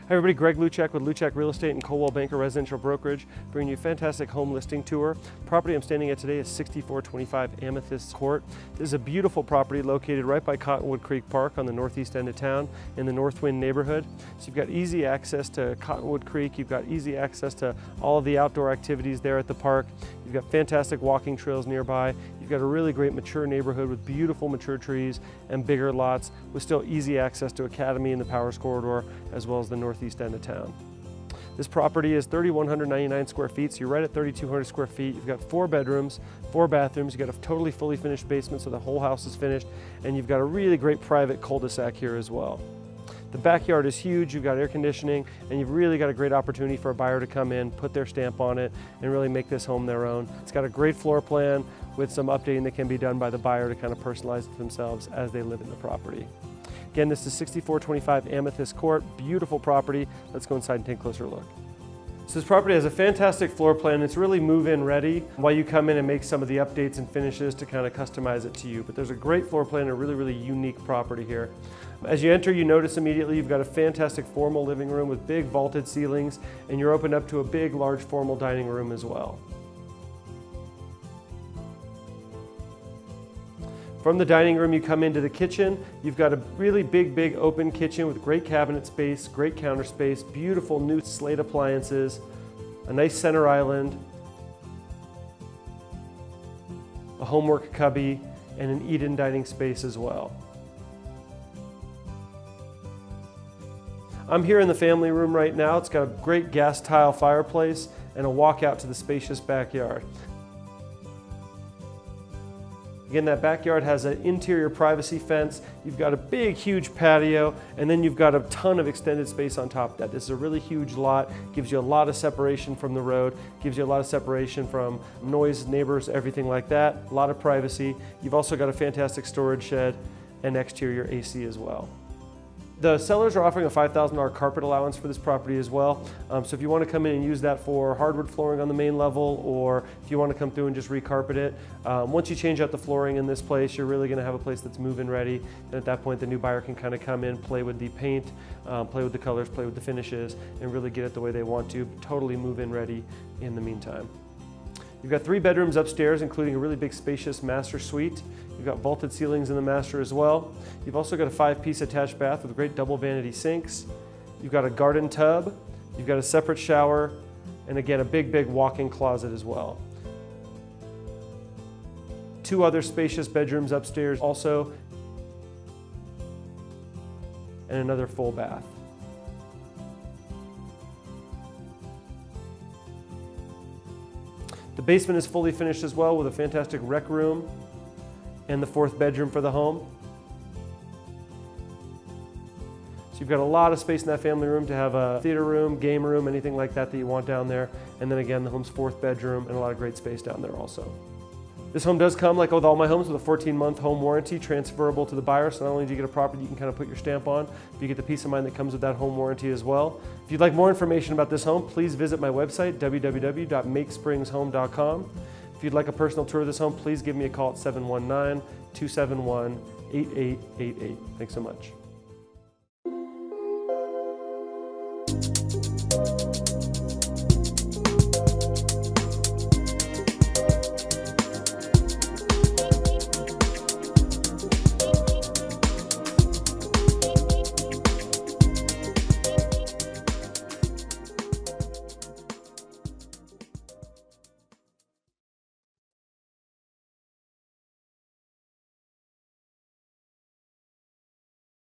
Hi everybody, Greg Luczak with Luczak Real Estate and Coldwell Banker Residential Brokerage, bringing you a fantastic home listing tour. Property I'm standing at today is 6425 Amethyst Court. This is a beautiful property located right by Cottonwood Creek Park on the northeast end of town in the Northwind neighborhood. So you've got easy access to Cottonwood Creek, you've got easy access to all of the outdoor activities there at the park. You've got fantastic walking trails nearby. You've got a really great mature neighborhood with beautiful mature trees and bigger lots with still easy access to Academy and the Powers Corridor as well as the northeast end of town. This property is 3,199 square feet, so you're right at 3,200 square feet. You've got 4 bedrooms, 4 bathrooms, you've got a totally fully finished basement, so the whole house is finished, and you've got a really great private cul-de-sac here as well. The backyard is huge, you've got air conditioning, and you've really got a great opportunity for a buyer to come in, put their stamp on it, and really make this home their own. It's got a great floor plan with some updating that can be done by the buyer to kind of personalize it themselves as they live in the property. Again, this is 6425 Amethyst Court, beautiful property. Let's go inside and take a closer look. So this property has a fantastic floor plan. It's really move-in ready while you come in and make some of the updates and finishes to kind of customize it to you. But there's a great floor plan, a really unique property here. As you enter, you notice immediately you've got a fantastic formal living room with big vaulted ceilings, and you're opened up to a big, large formal dining room as well. From the dining room, you come into the kitchen. You've got a really big open kitchen with great cabinet space, great counter space, beautiful new slate appliances, a nice center island, a homework cubby, and an eat-in dining space as well. I'm here in the family room right now. It's got a great gas tile fireplace and a walkout to the spacious backyard. Again, that backyard has an interior privacy fence. You've got a big, huge patio, and then you've got a ton of extended space on top of that. This is a really huge lot, gives you a lot of separation from the road, gives you a lot of separation from noise, neighbors, everything like that. A lot of privacy. You've also got a fantastic storage shed and exterior AC as well. The sellers are offering a $5,000 carpet allowance for this property as well. So if you want to come in and use that for hardwood flooring on the main level, or if you want to come through and just recarpet it, once you change out the flooring in this place, you're really going to have a place that's move-in ready. And at that point, the new buyer can kind of come in, play with the paint, play with the colors, play with the finishes, and really get it the way they want to, totally move-in ready in the meantime. You've got 3 bedrooms upstairs, including a really big spacious master suite. You've got vaulted ceilings in the master as well. You've also got a 5-piece attached bath with great double vanity sinks. You've got a garden tub. You've got a separate shower, and again, a big walk-in closet as well. 2 other spacious bedrooms upstairs also, and another full bath. The basement is fully finished as well with a fantastic rec room and the 4th bedroom for the home. So you've got a lot of space in that family room to have a theater room, game room, anything like that that you want down there. And then again, the home's 4th bedroom and a lot of great space down there also. This home does come, like with all my homes, with a 14-month home warranty transferable to the buyer. So not only do you get a property you can kind of put your stamp on, but you get the peace of mind that comes with that home warranty as well. If you'd like more information about this home, please visit my website, www.makesprings.home.com. If you'd like a personal tour of this home, please give me a call at 719-271-8888. Thanks so much.